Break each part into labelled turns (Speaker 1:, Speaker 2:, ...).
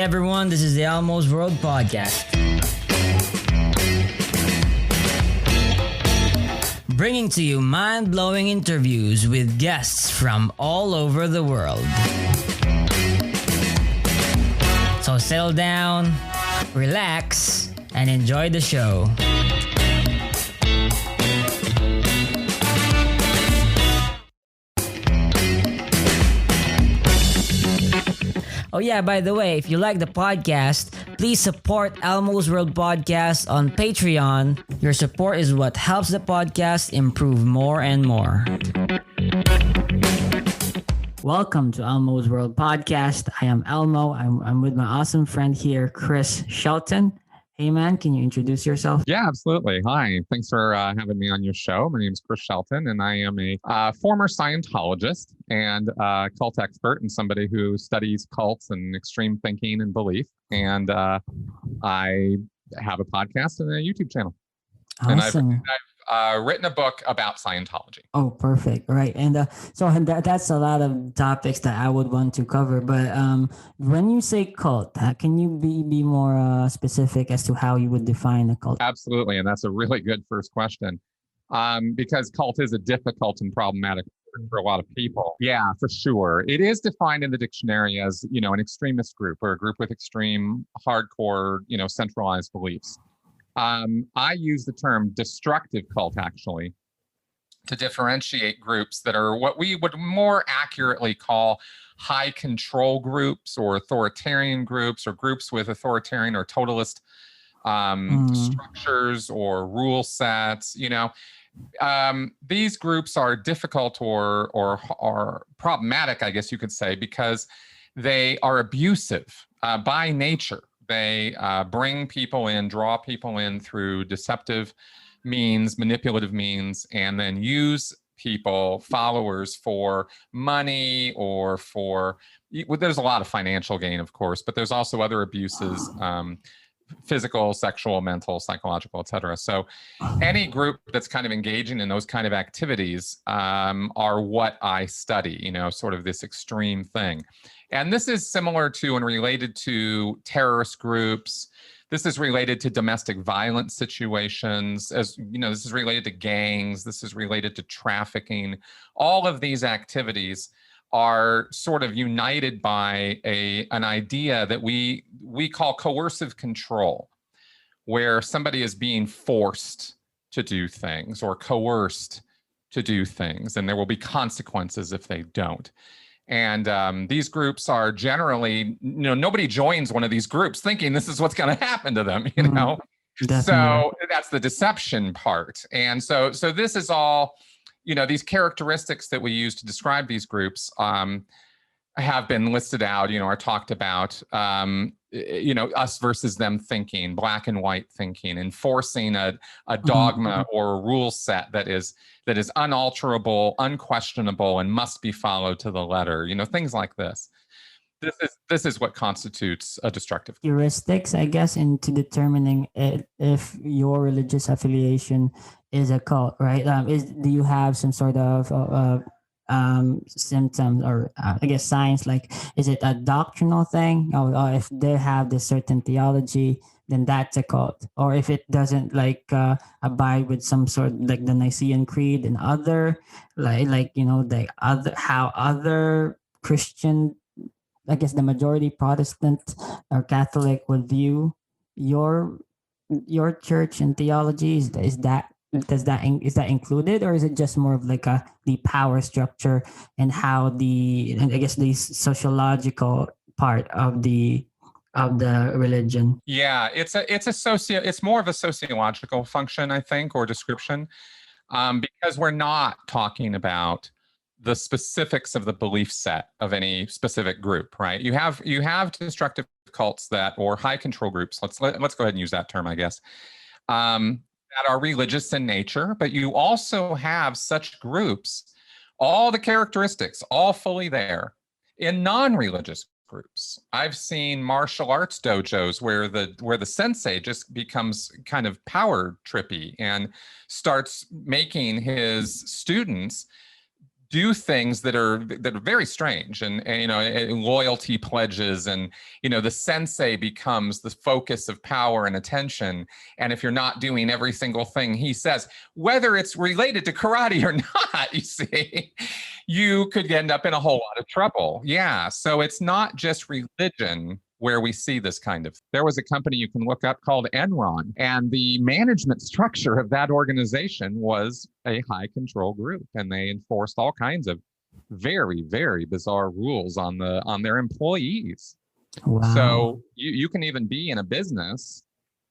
Speaker 1: everyone, this is the Almost World Podcast. Bringing to you mind-blowing interviews with guests from all over the world. So settle down, relax, and enjoy the show. Oh yeah, by the way, if you like the podcast, please support Almost World Podcast on Patreon. Your support is what helps the podcast improve more and more. Welcome to Almost World Podcast. I am Elmo. I'm with my awesome friend here, Chris Shelton. Hey man, can you introduce yourself?
Speaker 2: Yeah, absolutely. Hi, thanks for having me on your show. My name is Chris Shelton, and I am a former Scientologist and cult expert and somebody who studies cults and extreme thinking and belief. And I have a podcast and a YouTube channel.
Speaker 1: Awesome.
Speaker 2: And I've written a book about Scientology.
Speaker 1: Oh, perfect. Right. And so that's a lot of topics that I would want to cover. But when you say cult, can you be more specific as to how you would define a cult?
Speaker 2: Absolutely. And that's a really good first question because cult is a difficult and problematic word for a lot of people. Yeah, for sure. It is defined in the dictionary as, an extremist group or a group with extreme, hardcore, centralized beliefs. I use the term destructive cult actually to differentiate groups that are what we would more accurately call high control groups or authoritarian groups or groups with authoritarian or totalist structures or rule sets. These groups are difficult or problematic, I guess you could say, because they are abusive by nature. They bring people in, draw people in through deceptive means, manipulative means, and then use people, followers, for money or there's a lot of financial gain, of course, but there's also other abuses, physical, sexual, mental, psychological, etc. So any group that's kind of engaging in those kind of activities are what I study, sort of this extreme thing. And this is similar to and related to terrorist groups. This is related to domestic violence situations. This is related to gangs. This is related to trafficking. All of these activities are sort of united by an idea that we call coercive control, where somebody is being forced to do things or coerced to do things, and there will be consequences if they don't. And these groups are generally, nobody joins one of these groups thinking this is what's going to happen to them,
Speaker 1: Definitely.
Speaker 2: So that's the deception part. And so this is all, these characteristics that we use to describe these groups have been listed out, are talked about, us versus them thinking, black and white thinking, enforcing a dogma or a rule set that is unalterable, unquestionable, and must be followed to the letter, things like this. This is what constitutes a destructive
Speaker 1: heuristics, I guess, into determining if your religious affiliation is a cult, right? Do you have some sort of symptoms or I guess signs, like is it a doctrinal thing, or if they have this certain theology, then that's a cult? Or if it doesn't abide with some sort, like the Nicene Creed and other how other Christian, I guess the majority Protestant or Catholic would view your church and theology, is that included, or is it just more of the power structure and how the sociological part of the religion?
Speaker 2: Yeah, it's more of a sociological function, I think, or description, because we're not talking about the specifics of the belief set of any specific group, right? You have destructive cults or high control groups. Let's go ahead and use that term, I guess. That are religious in nature, but you also have such groups, all the characteristics, all fully there in non-religious groups. I've seen martial arts dojos where the sensei just becomes kind of power trippy and starts making his students do things that are very strange, and you know, loyalty pledges, and you know, the sensei becomes the focus of power and attention. And if you're not doing every single thing he says, whether it's related to karate or not, you see, you could end up in a whole lot of trouble. Yeah, so it's not just religion where we see this kind of. There was a company you can look up called Enron, and the management structure of that organization was a high control group, and they enforced all kinds of very, very bizarre rules on their employees.
Speaker 1: Wow.
Speaker 2: So you can even be in a business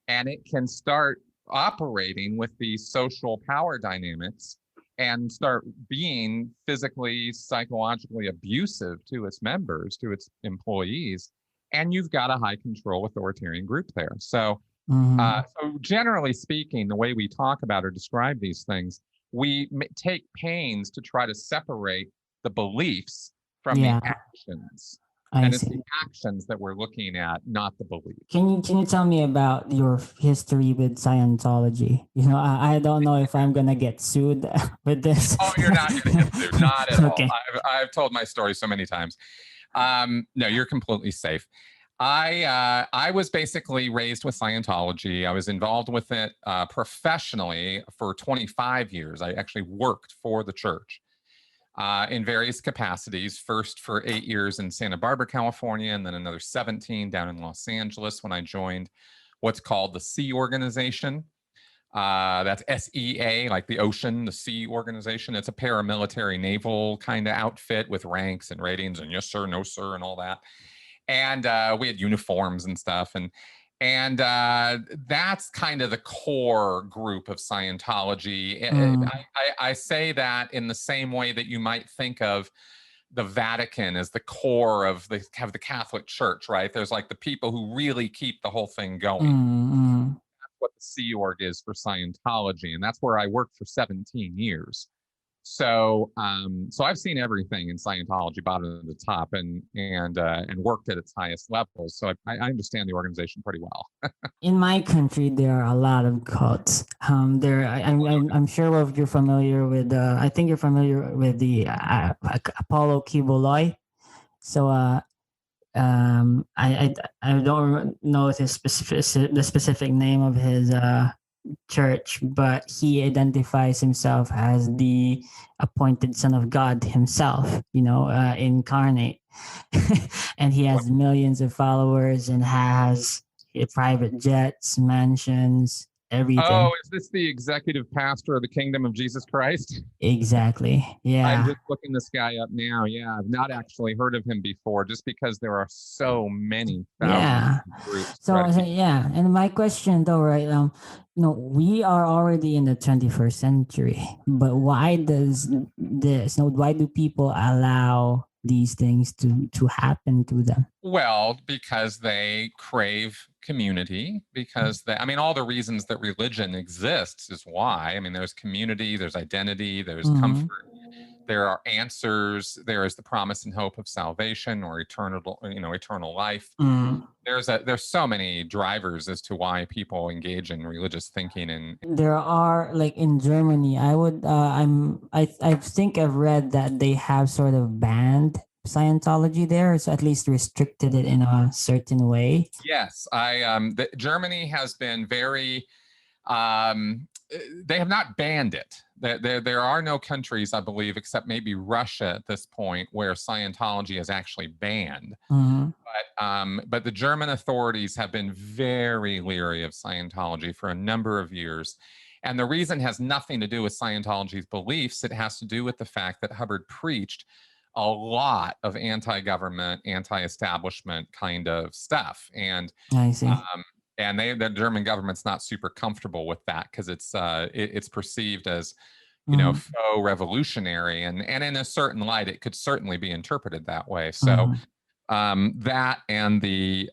Speaker 2: and it can start operating with these social power dynamics and start being physically, psychologically abusive to its members, to its employees. And you've got a high control authoritarian group there. So, so generally speaking, the way we talk about or describe these things, we take pains to try to separate the beliefs from the actions. And it's the actions that we're looking at, not the beliefs.
Speaker 1: Can you tell me about your history with Scientology? You know, I don't know if I'm gonna get sued with this.
Speaker 2: Oh, you're not gonna get sued, not at all. I've told my story so many times. No, you're completely safe. I was basically raised with Scientology. I was involved with it professionally for 25 years. I actually worked for the church in various capacities, first for 8 years in Santa Barbara, California, and then another 17 down in Los Angeles when I joined what's called the Sea Organization. That's SEA, like the ocean, the Sea Organization. It's a paramilitary naval kind of outfit with ranks and ratings and yes, sir, no, sir, and all that. And we had uniforms and stuff. And that's kind of the core group of Scientology. I say that in the same way that you might think of the Vatican as the core of the Catholic Church, right? There's like the people who really keep the whole thing going. That's what the Sea Org is for Scientology, and that's where I worked for 17 years. So, so I've seen everything in Scientology, bottom to the top, and worked at its highest levels. So I understand the organization pretty well.
Speaker 1: In my country, there are a lot of cults. I'm sure if you're familiar with. I think you're familiar with the Apollo Kiboloi. So, I don't know the specific name of his church, but he identifies himself as the appointed son of God himself, you know, incarnate. And he has millions of followers and has private jets, mansions, everything.
Speaker 2: Oh, is this the executive pastor of the Kingdom of Jesus Christ?
Speaker 1: Exactly. Yeah.
Speaker 2: I'm just looking this guy up now. Yeah, I've not actually heard of him before, just because there are so many thousands of groups.
Speaker 1: So yeah, and my question though, right? You know, we are already in the 21st century, but why does this? You know, why do people allow these things to happen to them?
Speaker 2: Well, because they crave community, because I mean, all the reasons that religion exists is why. I mean, there's community, there's identity, there's comfort, there are answers, there is the promise and hope of salvation or eternal life. There's so many drivers as to why people engage in religious thinking. And
Speaker 1: there are, like in Germany, I think I've read that they have sort of banned Scientology there, so at least restricted it in a certain way.
Speaker 2: Yes, Germany has been very. They have not banned it. There are no countries, I believe, except maybe Russia at this point, where Scientology is actually banned. But the German authorities have been very leery of Scientology for a number of years. And the reason has nothing to do with Scientology's beliefs. It has to do with the fact that Hubbard preached a lot of anti-government, anti-establishment kind of stuff. And
Speaker 1: I see.
Speaker 2: And the German government's not super comfortable with that because it's perceived as, you know, faux revolutionary, and in a certain light, it could certainly be interpreted that way. So that and the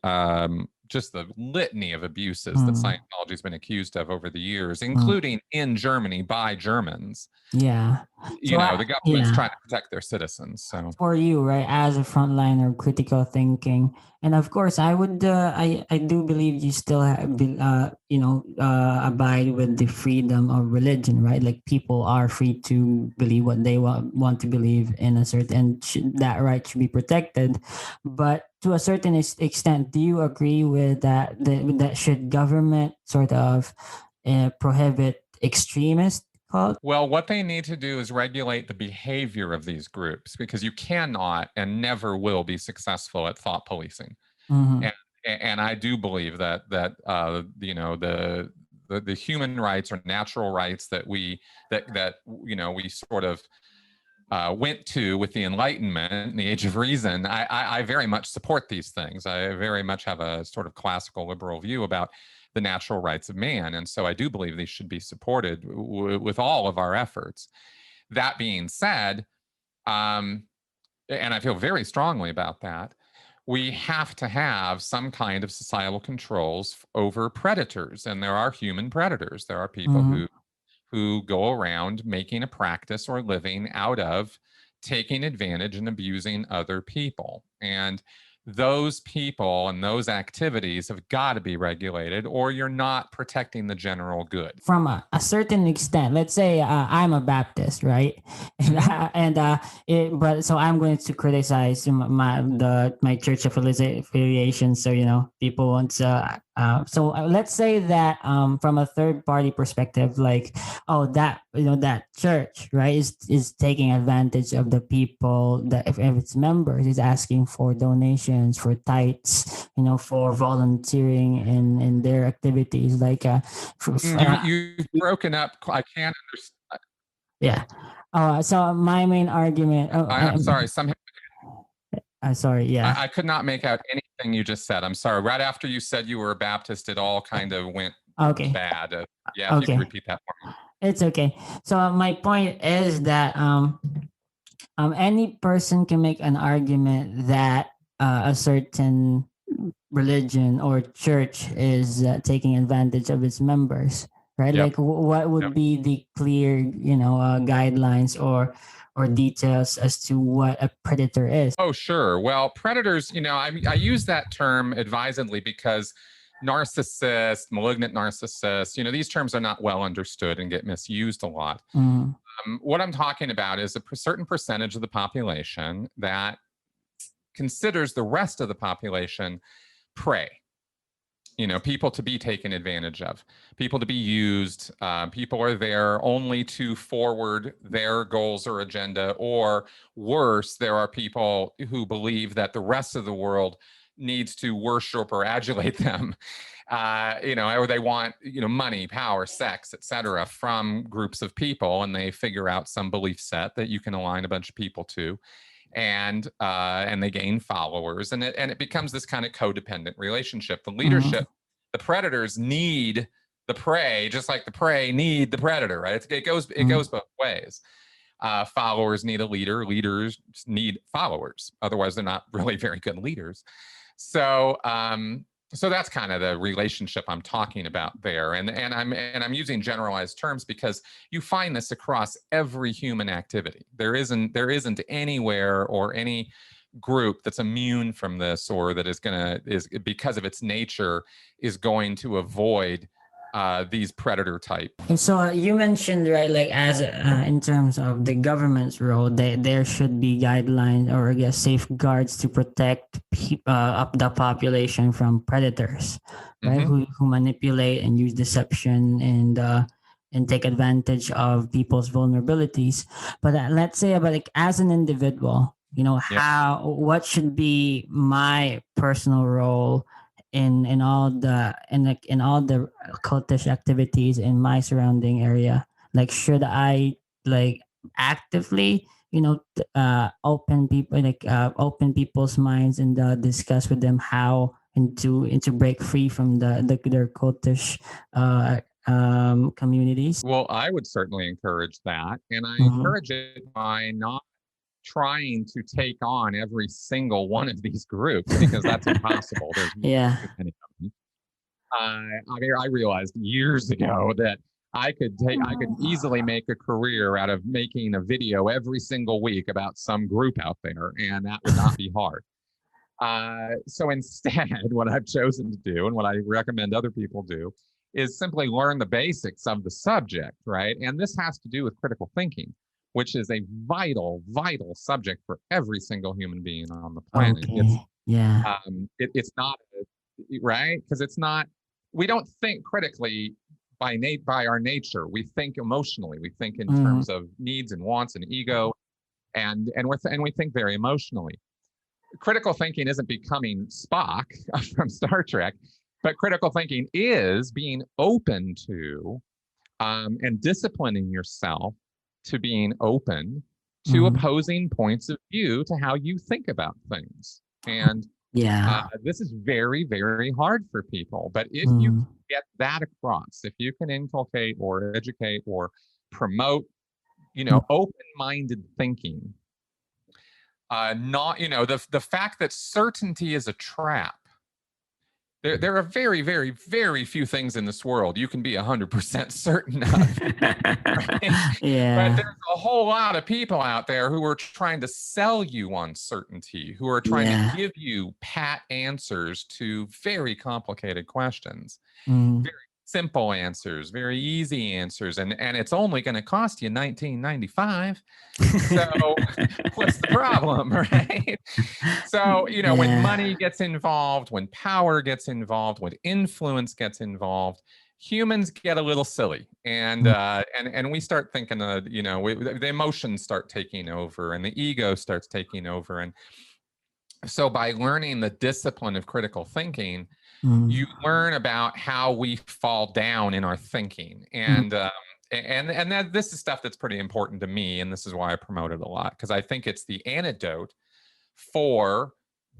Speaker 2: just the litany of abuses that Scientology has been accused of over the years, including in Germany by Germans.
Speaker 1: Yeah.
Speaker 2: The government's trying to protect their citizens. So
Speaker 1: for you, right, as a frontliner, critical thinking, and of course, I would, I do believe you still abide with the freedom of religion, right? Like people are free to believe what they want to believe in a certain, and that right should be protected. But to a certain extent, do you agree with that? That should government sort of prohibit extremist cult?
Speaker 2: Well, what they need to do is regulate the behavior of these groups, because you cannot and never will be successful at thought policing. And I do believe that the human rights or natural rights that we sort of went to with the Enlightenment and the Age of Reason, I very much support these things. I very much have a sort of classical liberal view about the natural rights of man. And so I do believe these should be supported with all of our efforts. That being said, and I feel very strongly about that, we have to have some kind of societal controls over predators. And there are human predators. There are people who go around making a practice or living out of taking advantage and abusing other people. And those people and those activities have got to be regulated, or you're not protecting the general good.
Speaker 1: From a certain extent, let's say I'm a Baptist, right? But so I'm going to criticize my church affiliation. So people want to. So let's say that from a third party perspective, like, oh, that that church, right, is taking advantage of the people, that if its members is asking for donations, for tithes, for volunteering in their activities, like
Speaker 2: you've broken up. I can't understand.
Speaker 1: Yeah. So my main argument.
Speaker 2: I'm sorry.
Speaker 1: Sorry. Yeah.
Speaker 2: I could not make out anything you just said. I'm sorry. Right after you said you were a Baptist, it all kind of went bad. If you could repeat that for me.
Speaker 1: It's okay. So my point is that any person can make an argument that a certain religion or church is taking advantage of its members, right? Like what would be the clear guidelines or details as to what a predator is?
Speaker 2: Oh, sure. Well, predators, I use that term advisedly because narcissist, malignant narcissist, these terms are not well understood and get misused a lot. What I'm talking about is a certain percentage of the population that considers the rest of the population prey. People to be taken advantage of, people to be used. People are there only to forward their goals or agenda, or worse, there are people who believe that the rest of the world needs to worship or adulate them, or they want, money, power, sex, etc., from groups of people, and they figure out some belief set that you can align a bunch of people to. And they gain followers, and it becomes this kind of codependent relationship. The leadership, the predators need the prey, just like the prey need the predator, right? It goes both ways. Followers need a leader. Leaders need followers. Otherwise, they're not really very good leaders. So that's kind of the relationship I'm talking about there. And I'm using generalized terms because you find this across every human activity. There isn't anywhere or any group that's immune from this, or that is because of its nature is going to avoid these predator type.
Speaker 1: And so you mentioned, right, like as in terms of the government's role, there should be guidelines or I guess safeguards to protect up the population from predators, right? Who manipulate and use deception and take advantage of people's vulnerabilities. But let's say about like as an individual, what should be my personal role in all the cultish activities in my surrounding area? Like, should I like actively open open people's minds and discuss with them how and to break free from their cultish communities?
Speaker 2: Well, I would certainly encourage that, and I encourage it by not trying to take on every single one of these groups, because that's impossible. There's
Speaker 1: Yeah.
Speaker 2: too many of them. I realized years ago that I could easily make a career out of making a video every single week about some group out there, and that would not be hard. So instead, what I've chosen to do, and what I recommend other people do, is simply learn the basics of the subject, right? And this has to do with critical thinking, which is a vital, vital subject for every single human being on the planet.
Speaker 1: Okay.
Speaker 2: It's not, right? Because it's not, we don't think critically by our nature. We think emotionally. We think in terms of needs and wants and ego, and we think very emotionally. Critical thinking isn't becoming Spock from Star Trek, but critical thinking is being open to and disciplining yourself to being open to opposing points of view to how you think about things. And this is very, very hard for people. But if you get that across, if you can inculcate or educate or promote, open-minded thinking, the fact that certainty is a trap. There are very, very, very few things in this world you can be 100% certain of. Right?
Speaker 1: Yeah.
Speaker 2: But there's a whole lot of people out there who are trying to sell you on certainty, who are trying to give you pat answers to very complicated questions. Very simple answers, very easy answers, and it's only going to cost you $19.95. So what's the problem, right? So when money gets involved, when power gets involved, when influence gets involved, humans get a little silly, and we start thinking, the emotions start taking over, and the ego starts taking over, and so by learning the discipline of critical thinking, you learn about how we fall down in our thinking, and that this is stuff that's pretty important to me, and this is why I promote it a lot, because I think it's the antidote for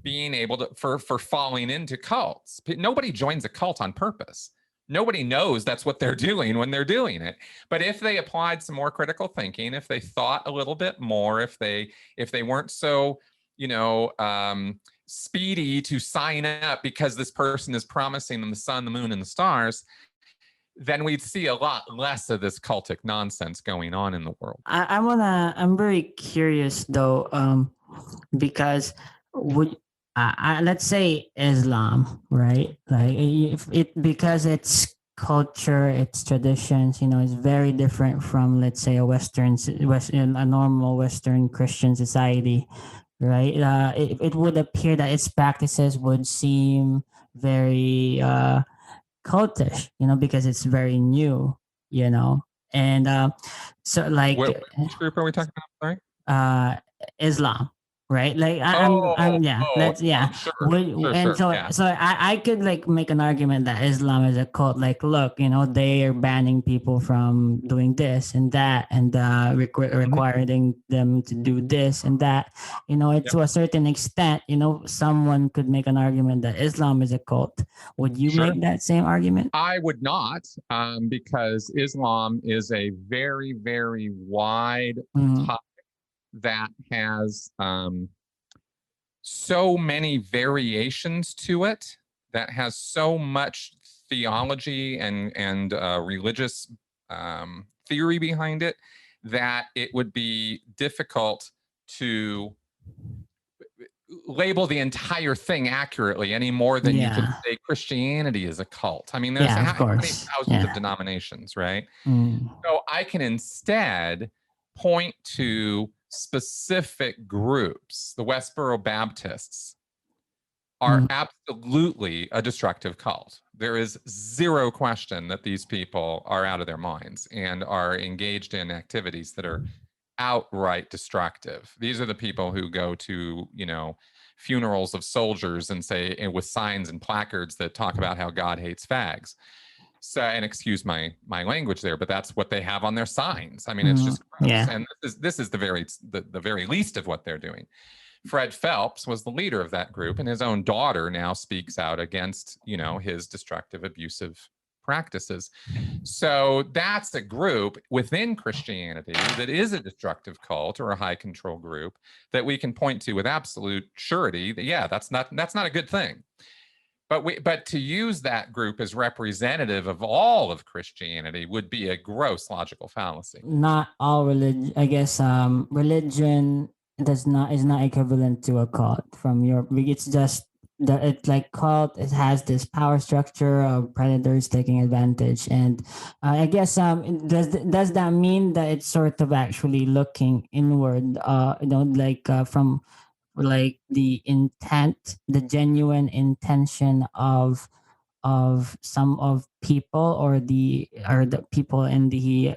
Speaker 2: being able to for falling into cults. Nobody joins a cult on purpose. Nobody knows that's what they're doing when they're doing it. But if they applied some more critical thinking, if they thought a little bit more, if they weren't so speedy to sign up because this person is promising them the sun, the moon, and the stars, then we'd see a lot less of this cultic nonsense going on in the world.
Speaker 1: I'm very curious though, because let's say Islam, right? Like because its culture, its traditions, is very different from, let's say, a normal Western Christian society. Right, it would appear that its practices would seem very cultish, because it's very new, and so like
Speaker 2: which group are we talking about? Sorry,
Speaker 1: Islam. Right, like
Speaker 2: Sure,
Speaker 1: so I could like make an argument that Islam is a cult. Like, look, they are banning people from doing this and that, and requiring them to do this and that. To a certain extent, someone could make an argument that Islam is a cult. Would you make that same argument?
Speaker 2: I would not, because Islam is a very, very wide topic that has so many variations to it, that has so much theology and religious theory behind it, that it would be difficult to label the entire thing accurately any more than you could say Christianity is a cult. I mean, there's thousands of denominations, right? So I can instead point to specific groups. The Westboro Baptists are absolutely a destructive cult. There is zero question that these people are out of their minds and are engaged in activities that are outright destructive. These are the people who go to, funerals of soldiers and say, with signs and placards that talk about how God hates fags. So, and excuse my language there, but that's what they have on their signs. I mean, it's just gross. And this is the very least of what they're doing. Fred Phelps was the leader of that group, and his own daughter now speaks out against, his destructive, abusive practices. So that's a group within Christianity that is a destructive cult or a high control group that we can point to with absolute surety that, yeah, that's not a good thing. But to use that group as representative of all of Christianity would be a gross logical fallacy.
Speaker 1: Not all religion, I guess. Religion is not equivalent to a cult. From your, it's just that it's like cult. It has this power structure of predators taking advantage, and I guess does that mean that it's sort of actually looking inward? Like from like the intent, the genuine intention of some of people or the people in the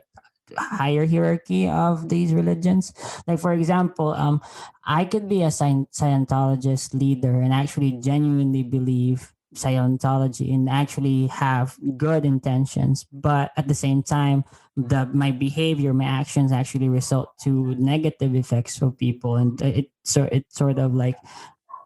Speaker 1: higher hierarchy of these religions. Like for example, I could be a Scientologist leader and actually genuinely believe Scientology and actually have good intentions, but at the same time, my behavior, my actions actually result to negative effects for people, and it sort of like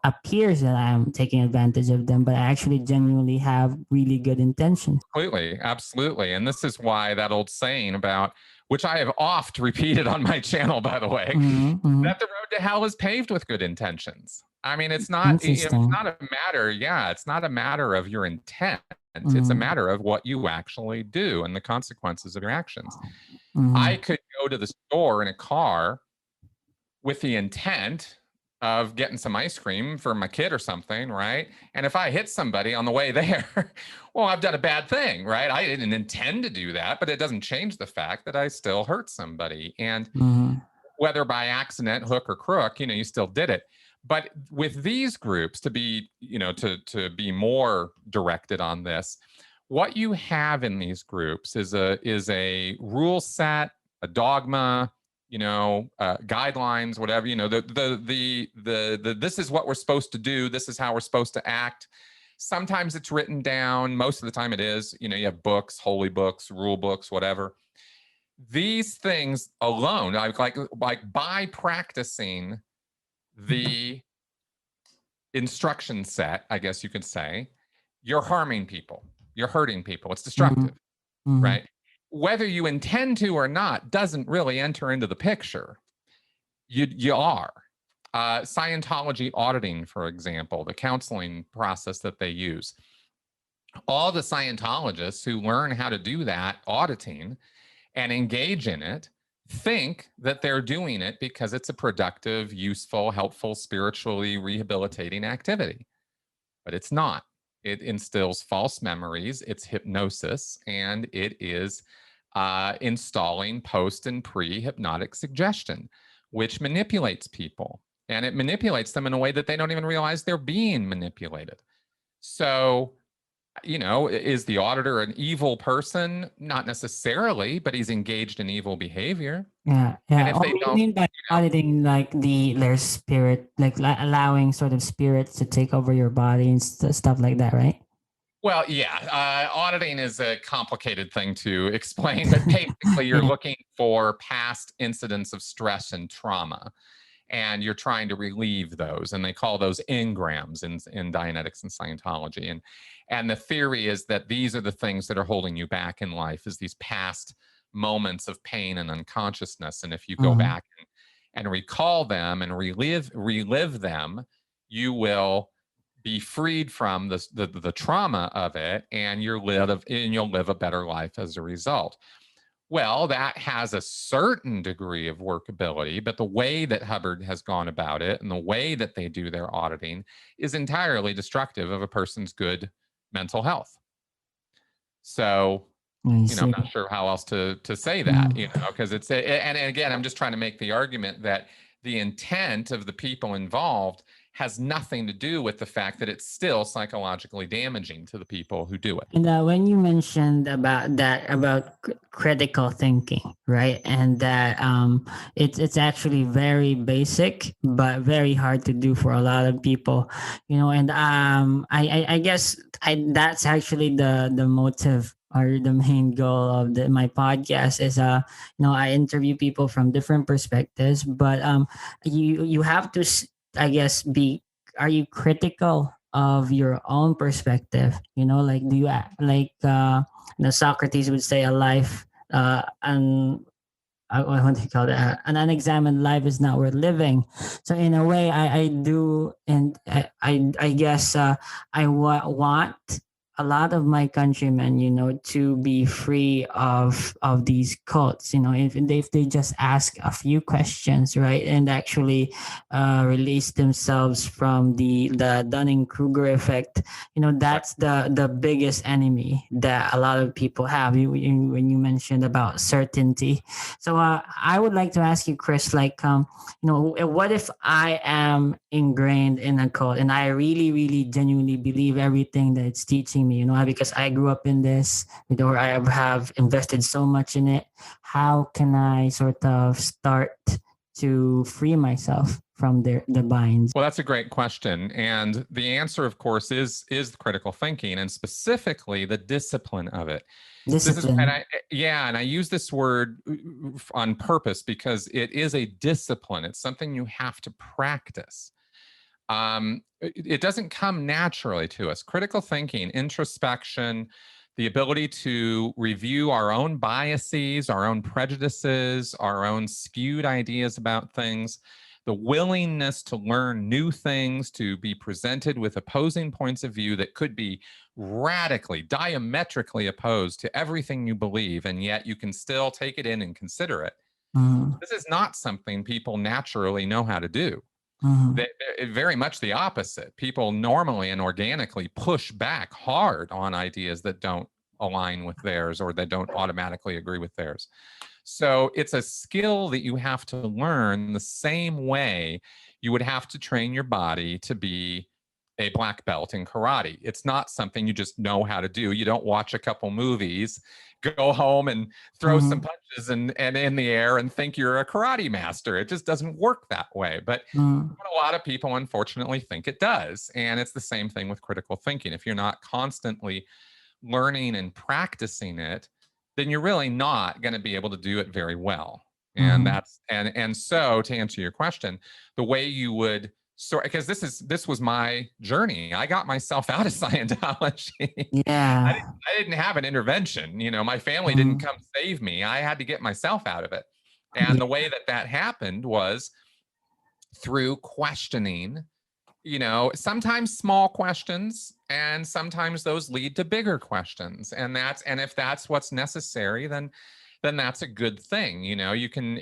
Speaker 1: appears that I'm taking advantage of them, but I actually genuinely have really good intentions.
Speaker 2: Completely, absolutely. And this is why that old saying about, which I have oft repeated on my channel, by the way, that the road to hell is paved with good intentions. I mean, it's not, it's not a matter, it's not a matter of your intent. It's a matter of what you actually do and the consequences of your actions. I could go to the store in a car with the intent of getting some ice cream for my kid or something, right? And if I hit somebody on the way there, well, I've done a bad thing, right? I didn't intend to do that, but it doesn't change the fact that I still hurt somebody. And whether by accident, hook or crook, you still did it. But with these groups, to be, to be more directed on this, what you have in these groups is a rule set, a dogma, guidelines, whatever, this is what we're supposed to do. This is how we're supposed to act. Sometimes it's written down. Most of the time it is, you have books, holy books, rule books, whatever. These things alone, like by practicing the instruction set, I guess you could say, you're harming people. You're hurting people. It's destructive, right? Whether you intend to or not doesn't really enter into the picture. You are. Scientology auditing, for example, the counseling process that they use. All the Scientologists who learn how to do that auditing and engage in it think that they're doing it because it's a productive, useful, helpful, spiritually rehabilitating activity. But it's not. It instills false memories, it's hypnosis, and it is installing post and pre-hypnotic suggestion, which manipulates people. And it manipulates them in a way that they don't even realize they're being manipulated. So, is the auditor an evil person? Not necessarily, but he's engaged in evil behavior.
Speaker 1: Yeah. And if they don't, mean by auditing, like their spirit, like allowing sort of spirits to take over your body and stuff like that, right?
Speaker 2: Well, yeah, auditing is a complicated thing to explain, but basically you're looking for past incidents of stress and trauma, and you're trying to relieve those, and they call those engrams in Dianetics and Scientology. And the theory is that these are the things that are holding you back in life, is these past moments of pain and unconsciousness. And if you go back and recall them and relive them, you will be freed from the trauma of it, and you'll live a better life as a result. Well, that has a certain degree of workability, but the way that Hubbard has gone about it and the way that they do their auditing is entirely destructive of a person's good mental health. So, I'm not sure how else to say that, because it's, and again, I'm just trying to make the argument that the intent of the people involved has nothing to do with the fact that it's still psychologically damaging to the people who do it.
Speaker 1: And when you mentioned about critical thinking, right, and that it's actually very basic but very hard to do for a lot of people, and I guess that's actually the motive or the main goal of my podcast is I interview people from different perspectives, but you have to, I guess, are you critical of your own perspective? Like, do you Socrates would say a life, and what do you call that? An unexamined life is not worth living. So in a way, I do, and I guess want a lot of my countrymen, to be free of these cults. If they just ask a few questions, right, and actually release themselves from the Dunning-Kruger effect. That's the biggest enemy that a lot of people have. When you mentioned about certainty. So I would like to ask you, Chris, like, what if I am ingrained in a cult and I really, really genuinely believe everything that it's teaching me, because I grew up in this, or I have invested so much in it. How can I sort of start to free myself from the binds?
Speaker 2: Well, that's a great question. And the answer, of course, is critical thinking, and specifically the discipline of it.
Speaker 1: Discipline.
Speaker 2: And I use this word on purpose because it is a discipline. It's something you have to practice. It doesn't come naturally to us. Critical thinking, introspection, the ability to review our own biases, our own prejudices, our own skewed ideas about things, the willingness to learn new things, to be presented with opposing points of view that could be radically, diametrically opposed to everything you believe, and yet you can still take it in and consider it. This is not something people naturally know how to do. Very much the opposite. People normally and organically push back hard on ideas that don't align with theirs or that don't automatically agree with theirs. So it's a skill that you have to learn the same way you would have to train your body to be a black belt in karate. It's not something you just know how to do. You don't watch a couple movies, go home and throw some punches and in the air and think you're a karate master. It just doesn't work that way. But a lot of people, unfortunately, think it does. And it's the same thing with critical thinking. If you're not constantly learning and practicing it, then you're really not going to be able to do it very well. And that's and so to answer your question, the way you would because this was my journey. I got myself out of Scientology.
Speaker 1: Yeah.
Speaker 2: I didn't have an intervention. My family didn't come save me. I had to get myself out of it. And the way that happened was through questioning, sometimes small questions, and sometimes those lead to bigger questions. And if that's what's necessary, then that's a good thing. You can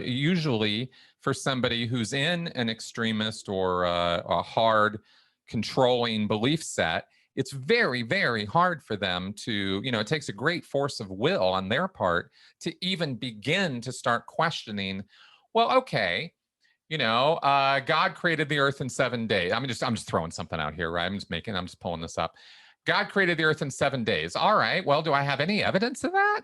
Speaker 2: usually, for somebody who's in an extremist or a hard controlling belief set, it's very, very hard for them to, it takes a great force of will on their part to even begin to start questioning, well, okay, God created the earth in 7 days. I'm just throwing something out here, right? I'm just pulling this up. God created the earth in 7 days. All right. Well, do I have any evidence of that?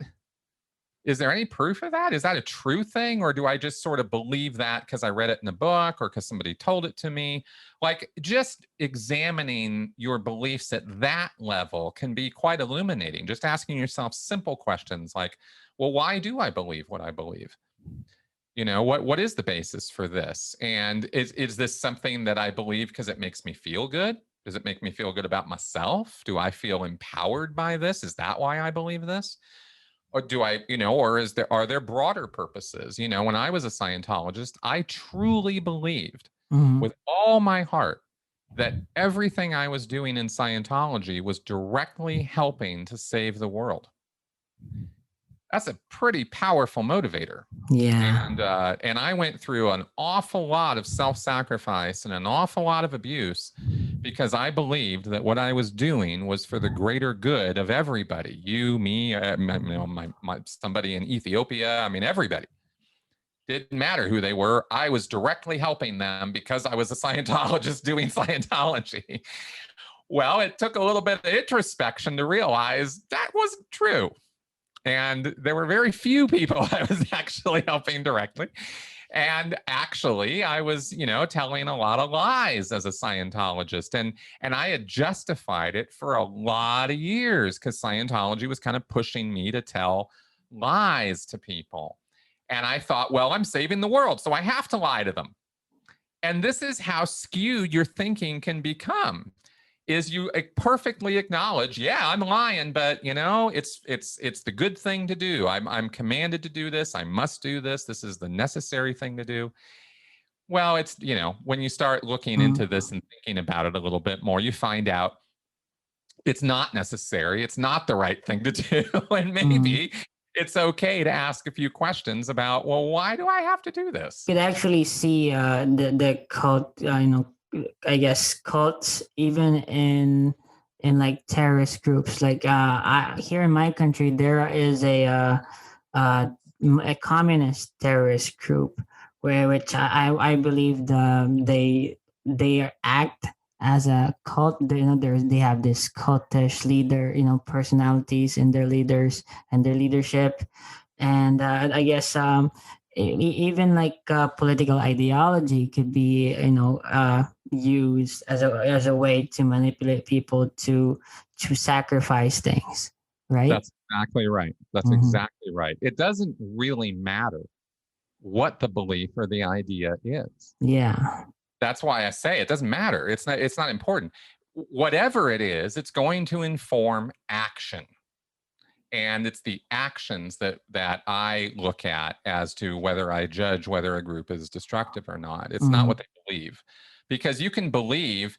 Speaker 2: Is there any proof of that? Is that a true thing? Or do I just sort of believe that because I read it in a book or because somebody told it to me? Like, just examining your beliefs at that level can be quite illuminating. Just asking yourself simple questions like, well, why do I believe what I believe? What is the basis for this? And is this something that I believe because it makes me feel good? Does it make me feel good about myself? Do I feel empowered by this? Is that why I believe this? Or do I, or are there broader purposes? When I was a Scientologist, I truly believed with all my heart that everything I was doing in Scientology was directly helping to save the world. That's a pretty powerful motivator.
Speaker 1: Yeah.
Speaker 2: And I went through an awful lot of self-sacrifice and an awful lot of abuse because I believed that what I was doing was for the greater good of everybody. You, me, somebody in Ethiopia. I mean, everybody. Didn't matter who they were. I was directly helping them because I was a Scientologist doing Scientology. Well, it took a little bit of introspection to realize that wasn't true. And there were very few people I was actually helping directly. And actually, I was, telling a lot of lies as a Scientologist. And I had justified it for a lot of years because Scientology was kind of pushing me to tell lies to people. And I thought, well, I'm saving the world, so I have to lie to them. And this is how skewed your thinking can become. is you perfectly acknowledge, yeah, I'm lying, but you know, it's the good thing to do. I'm commanded to do this. I must do this. This is the necessary thing to do. Well, it's, you know, when you start looking into this and thinking about it a little bit more, you find out it's not necessary. It's not the right thing to do. And maybe it's okay to ask a few questions about, well, why do I have to do this?
Speaker 1: You could actually see the cult, I guess cults even in like terrorist groups. Like here in my country, there is a communist terrorist group where which I believe they act as a cult. They have this cultish leader, personalities in their leaders and their leadership, and I guess even like political ideology could be used as a way to manipulate people to sacrifice things, right?
Speaker 2: That's exactly right. That's exactly right. It doesn't really matter what the belief or the idea is.
Speaker 1: Yeah.
Speaker 2: That's why I say it doesn't matter. It's not important. Whatever it is, it's going to inform action. And it's the actions that I look at as to whether I judge whether a group is destructive or not. It's not what they believe. Because you can believe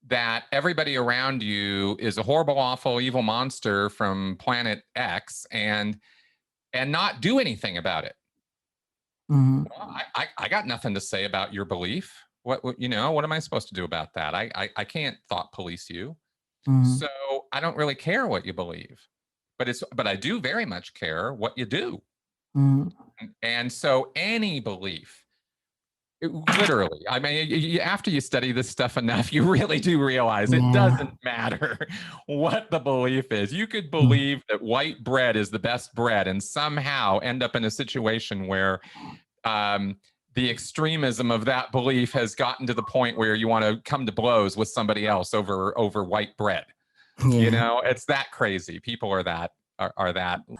Speaker 2: that everybody around you is a horrible, awful, evil monster from planet X and not do anything about it. Well, I got nothing to say about your belief. What am I supposed to do about that? I can't thought police you. So I don't really care what you believe. But I do very much care what you do. And so any belief, literally, I mean, after you study this stuff enough, you really do realize it doesn't matter what the belief is. You could believe that white bread is the best bread and somehow end up in a situation where the extremism of that belief has gotten to the point where you want to come to blows with somebody else over white bread. Yeah. You know, it's that crazy. People are that.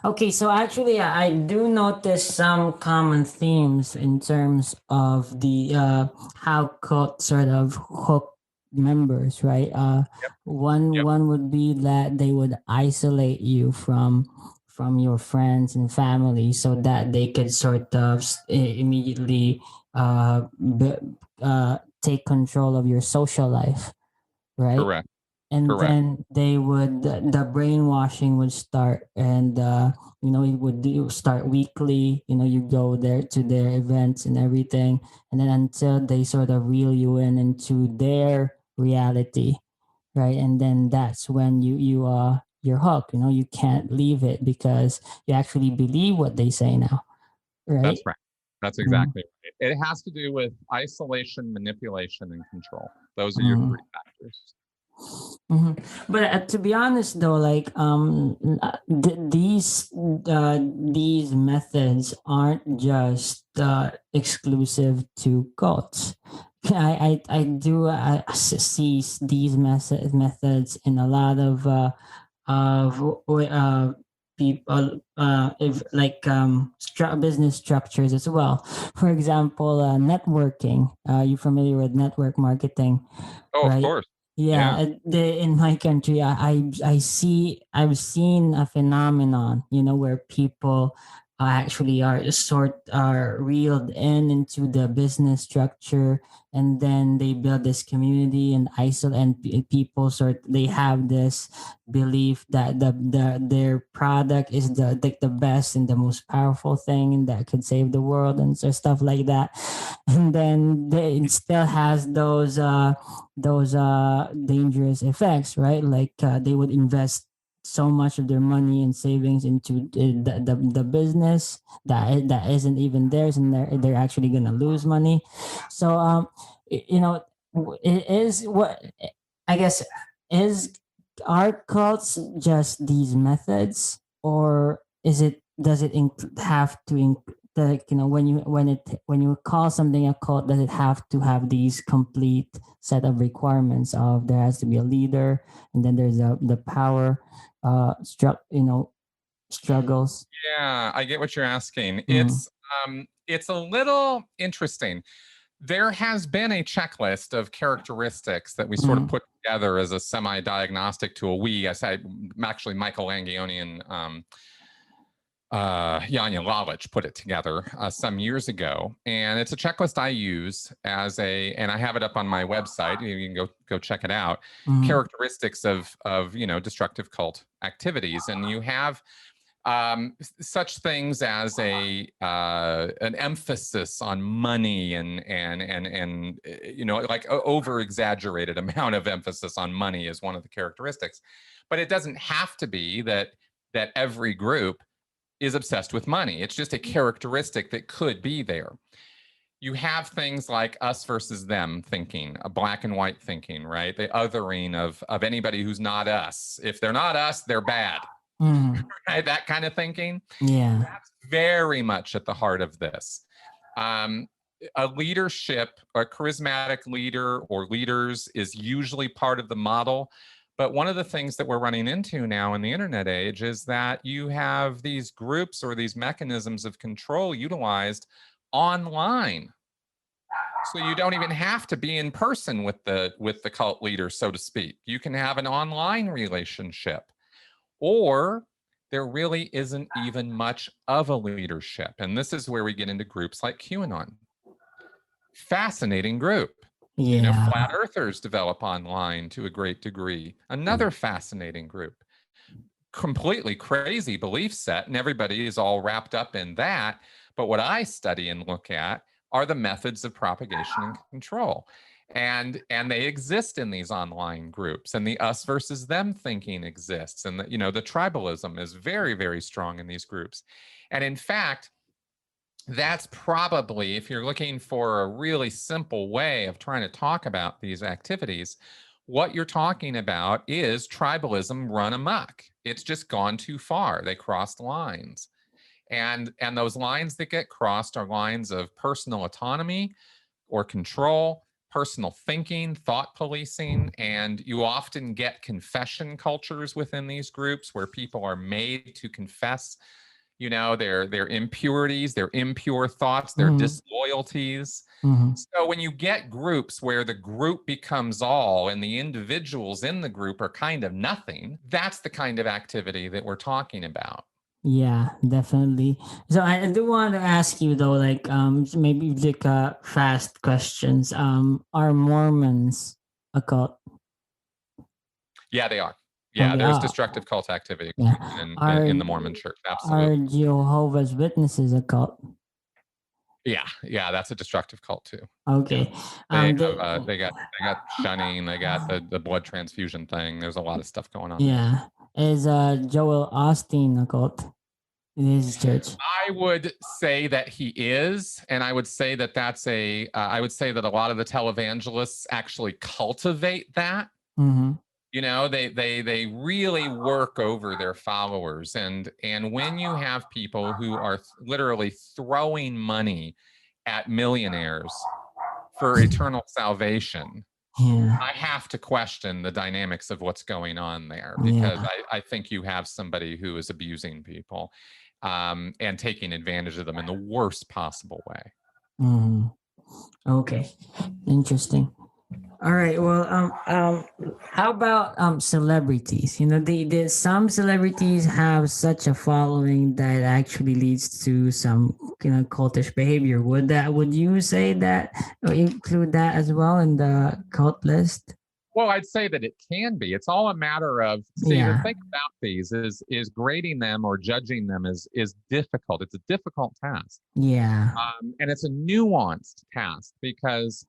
Speaker 1: Okay, so actually, I do notice some common themes in terms of the how cult sort of hook members, right? One would be that they would isolate you from your friends and family so that they could sort of immediately take control of your social life, right?
Speaker 2: Correct.
Speaker 1: And then they would the brainwashing would start, and it would start weekly. You go there to their events and everything, and then until they sort of reel you into their reality, right? And then that's when you're hooked. You can't leave it because you actually believe what they say now, right?
Speaker 2: That's right. That's exactly right. It has to do with isolation, manipulation, and control. Those are your three factors.
Speaker 1: But to be honest though, like these methods aren't just exclusive to cults. I do see these methods in a lot of people, if like business structures as well. For example, networking. You familiar with network marketing?
Speaker 2: Oh,
Speaker 1: right?
Speaker 2: Of course.
Speaker 1: Yeah, in my country, I've seen a phenomenon, where people are reeled into the business structure, and then they build this community and isolate, and people they have this belief that their product is the best and the most powerful thing that could save the world and so stuff like that, and then it still has those dangerous effects, right? Like they would invest so much of their money and savings into the business that isn't even theirs, and they're actually gonna lose money. So it is what I guess is are cults just these methods, or does it have to like when you call something a cult, does it have to have these complete set of requirements of there has to be a leader, and then there's the power struggles?
Speaker 2: Yeah, I get what you're asking. It's a little interesting. There has been a checklist of characteristics that we sort of put together as a semi-diagnostic tool. I say, actually, Michael Langione and Janja Lalich put it together some years ago, and it's a checklist I use and I have it up on my website. You can go check it out. Characteristics of destructive cult activities, and you have such things as an emphasis on money and like over exaggerated amount of emphasis on money is one of the characteristics, but it doesn't have to be that every group is obsessed with money. It's just a characteristic that could be there. You have things like us versus them thinking, a black and white thinking, right? The othering of anybody who's not us. If they're not us, they're bad. Right? That kind of thinking.
Speaker 1: Yeah.
Speaker 2: That's very much at the heart of this. A leadership, a charismatic leader or leaders is usually part of the model. But one of the things that we're running into now in the internet age is that you have these groups or these mechanisms of control utilized online. So you don't even have to be in person with the cult leader, so to speak. You can have an online relationship, or there really isn't even much of a leadership. And this is where we get into groups like QAnon. Fascinating group.
Speaker 1: Yeah.
Speaker 2: Flat earthers develop online to a great degree. Another fascinating group. Completely crazy belief set, and everybody is all wrapped up in that. But what I study and look at are the methods of propagation and control. And they exist in these online groups, and the us versus them thinking exists. And the tribalism is very, very strong in these groups. And in fact, that's probably, if you're looking for a really simple way of trying to talk about these activities, what you're talking about is tribalism run amok. It's just gone too far. They crossed lines. And those lines that get crossed are lines of personal autonomy or control, personal thinking, thought policing, and you often get confession cultures within these groups where people are made to confess their impurities, their impure thoughts, their disloyalties. So when you get groups where the group becomes all and the individuals in the group are kind of nothing, that's the kind of activity that we're talking about.
Speaker 1: Yeah, definitely. So I do want to ask you though, like maybe like fast questions. Are Mormons a cult?
Speaker 2: Yeah, they are. Yeah,
Speaker 1: Okay,
Speaker 2: there's destructive cult activity in the Mormon church. Absolutely.
Speaker 1: Are Jehovah's Witnesses a cult?
Speaker 2: Yeah, that's a destructive cult too.
Speaker 1: Okay.
Speaker 2: They got shunning, they got the blood transfusion thing. There's a lot of stuff going on.
Speaker 1: Yeah. Is Joel Osteen a cult in his church?
Speaker 2: I would say that he is, and I would say that I would say that a lot of the televangelists actually cultivate that. They really work over their followers, and when you have people who are literally throwing money at millionaires for eternal salvation, I have to question the dynamics of what's going on there, because I think you have somebody who is abusing people and taking advantage of them in the worst possible way.
Speaker 1: Okay, interesting. All right. Well, how about celebrities? Some celebrities have such a following that actually leads to some cultish behavior. Would you say that, or include that as well in the cult list?
Speaker 2: Well, I'd say that it can be. It's all a matter of, the thing about these is grading them or judging them is difficult. It's a difficult task.
Speaker 1: Yeah.
Speaker 2: And it's a nuanced task because,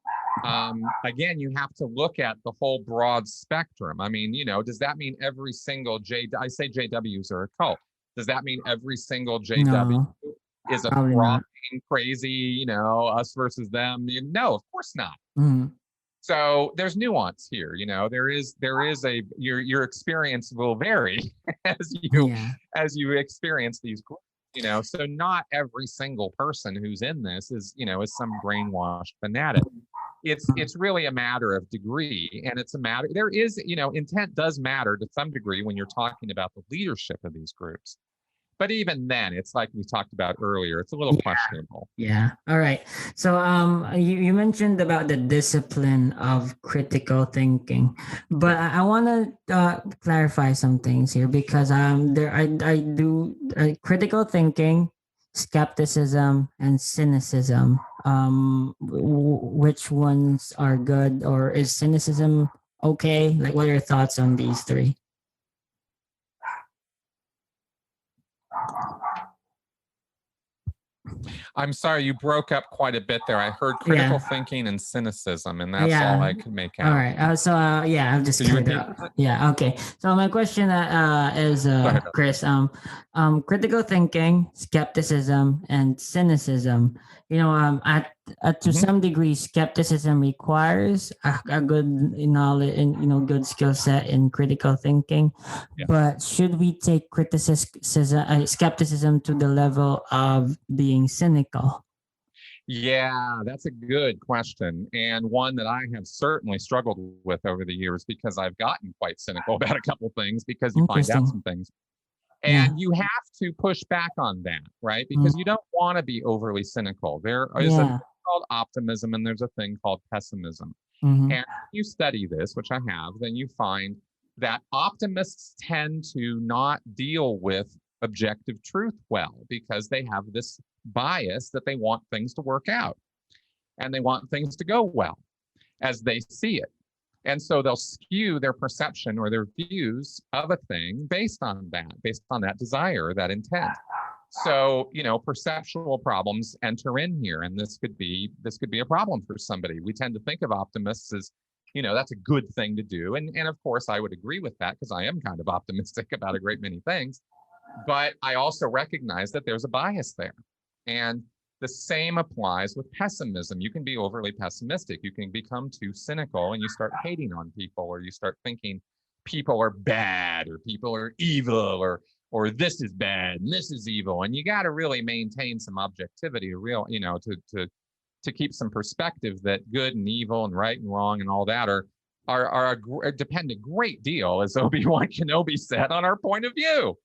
Speaker 2: again, you have to look at the whole broad spectrum. I mean, does that mean every single I say JWs are a cult. Does that mean every single JW is a frothing, crazy, us versus them? No, of course not. So there's nuance here, there is your experience will vary as you experience these groups, so not every single person who's in this is some brainwashed fanatic. It's really a matter of degree, and it's a matter, there is, intent does matter to some degree when you're talking about the leadership of these groups. But even then, it's like we talked about earlier, it's a little questionable.
Speaker 1: Yeah. All right. So you mentioned about the discipline of critical thinking, but I want to clarify some things here because I do critical thinking, skepticism, and cynicism. Which ones are good, or is cynicism okay? Like, what are your thoughts on these three?
Speaker 2: I'm sorry, you broke up quite a bit there. I heard critical thinking and cynicism, and that's all I could make out.
Speaker 1: All right. Yeah, I'm just kidding. Yeah. Okay. So my question is Chris. Critical thinking, skepticism, and cynicism. You know, to some degree, skepticism requires a good knowledge and good skill set in critical thinking. Yeah. But should we take skepticism to the level of being cynical?
Speaker 2: Yeah, that's a good question, and one that I have certainly struggled with over the years because I've gotten quite cynical about a couple things because you find out some things. And you have to push back on that, right? Because you don't want to be overly cynical. There is a thing called optimism and there's a thing called pessimism. And if you study this, which I have, then you find that optimists tend to not deal with objective truth well because they have this bias that they want things to work out and they want things to go well as they see it. And so they'll skew their perception or their views of a thing based on that desire, that intent. So, perceptual problems enter in here, and this could be a problem for somebody. We tend to think of optimists as, that's a good thing to do. And of course, I would agree with that because I am kind of optimistic about a great many things. But I also recognize that there's a bias there. And the same applies with pessimism. You can be overly pessimistic. You can become too cynical and you start hating on people, or you start thinking people are bad or people are evil or this is bad and this is evil. And you got to really maintain some objectivity to keep some perspective that good and evil and right and wrong and all that depend a great deal, as Obi-Wan Kenobi said, on our point of view.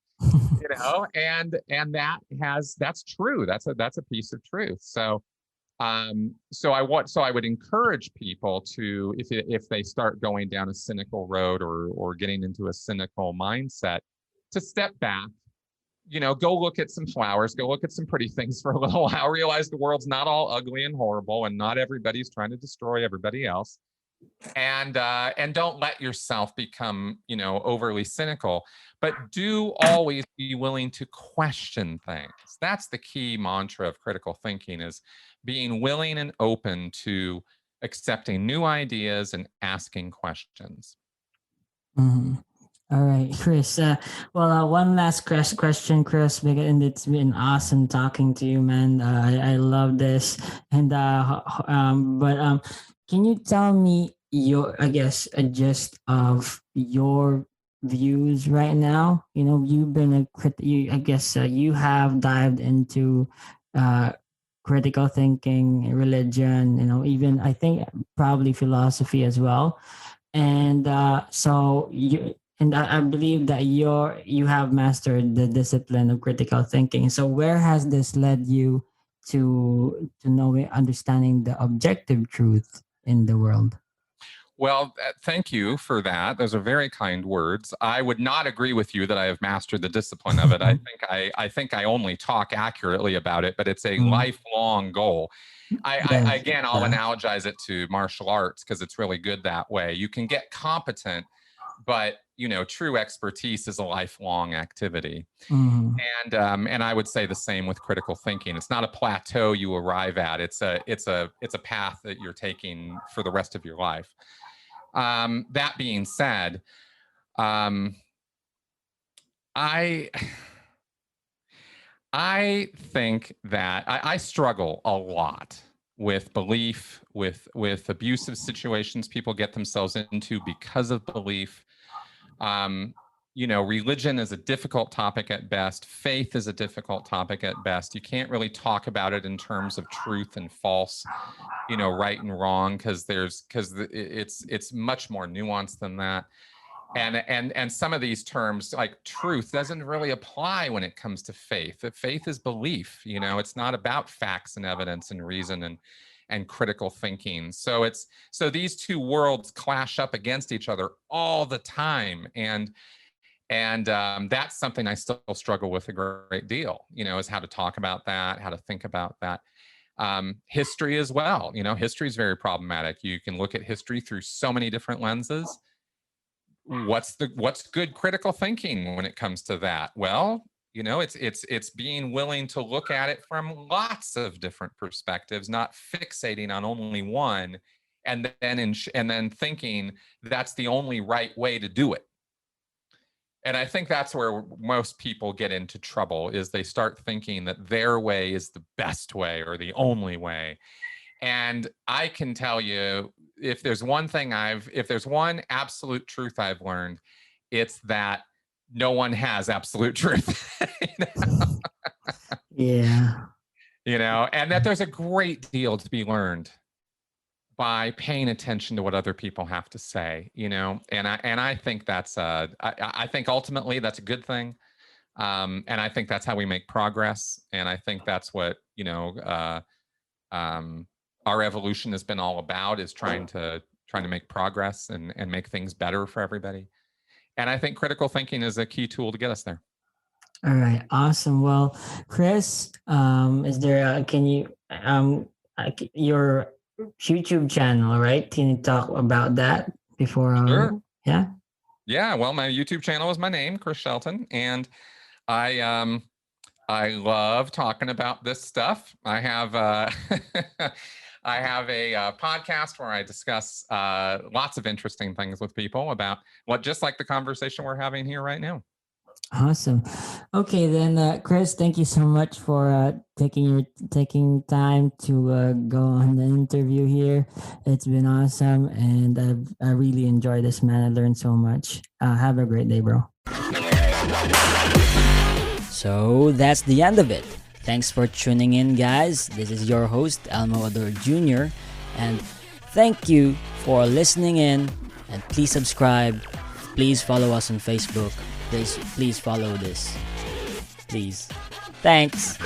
Speaker 2: And that's true. That's a piece of truth. So I would encourage people to, if they start going down a cynical road or getting into a cynical mindset, to step back, go look at some flowers, go look at some pretty things for a little while, realize the world's not all ugly and horrible and not everybody's trying to destroy everybody else. And don't let yourself become, overly cynical, but do always be willing to question things. That's the key mantra of critical thinking, is being willing and open to accepting new ideas and asking questions.
Speaker 1: Mm-hmm. All right, Chris. One last question, Chris, and it's been awesome talking to you, man. I love this, and can you tell me a gist of your views right now? You've been you have dived into critical thinking, religion, even I think probably philosophy as well, and so you. And I believe that you have mastered the discipline of critical thinking. So where has this led you to knowing, understanding the objective truth in the world?
Speaker 2: Well, thank you for that. Those are very kind words. I would not agree with you that I have mastered the discipline of it. I think I only talk accurately about it, but it's a lifelong goal. I'll analogize it to martial arts because it's really good that way. You can get competent, but true expertise is a lifelong activity. And I would say the same with critical thinking. It's not a plateau you arrive at. It's a path that you're taking for the rest of your life. That being said, I think that I struggle a lot with belief, with abusive situations people get themselves into because of belief. Religion is a difficult topic at best. Faith is a difficult topic at best. You can't really talk about it in terms of truth and false, right and wrong, because it's much more nuanced than that. And some of these terms, like truth, doesn't really apply when it comes to faith. Faith is belief. It's not about facts and evidence and reason and critical thinking. So these two worlds clash up against each other all the time. And that's something I still struggle with a great deal, is how to talk about that, how to think about that. History as well. History is very problematic. You can look at history through so many different lenses. What's good critical thinking when it comes to that? Well, it's being willing to look at it from lots of different perspectives, not fixating on only one, and then thinking that's the only right way to do it. And I think that's where most people get into trouble, is they start thinking that their way is the best way or the only way. And I can tell you, if there's one absolute truth I've learned, it's that no one has absolute truth.
Speaker 1: Yeah.
Speaker 2: And that there's a great deal to be learned by paying attention to what other people have to say, and I think that's I think ultimately that's a good thing. And I think that's how we make progress. And I think that's what, our evolution has been all about, is trying to make progress and make things better for everybody. And I think critical thinking is a key tool to get us there.
Speaker 1: All right. Awesome. Well, Chris, is there, can you, your YouTube channel, right? Can you talk about that before?
Speaker 2: Sure.
Speaker 1: Yeah.
Speaker 2: Yeah. Well, my YouTube channel is my name, Chris Shelton. And I love talking about this stuff. I have I have a podcast where I discuss lots of interesting things with people about just like the conversation we're having here right now.
Speaker 1: Awesome. Okay, then, Chris, thank you so much for taking time to go on the interview here. It's been awesome, and I really enjoyed this, man. I learned so much. Have a great day, bro. So that's the end of it. Thanks for tuning in, guys. This is your host, Elmo Ador Jr. And thank you for listening in. And please subscribe. Please follow us on Facebook. Please follow this. Please. Thanks.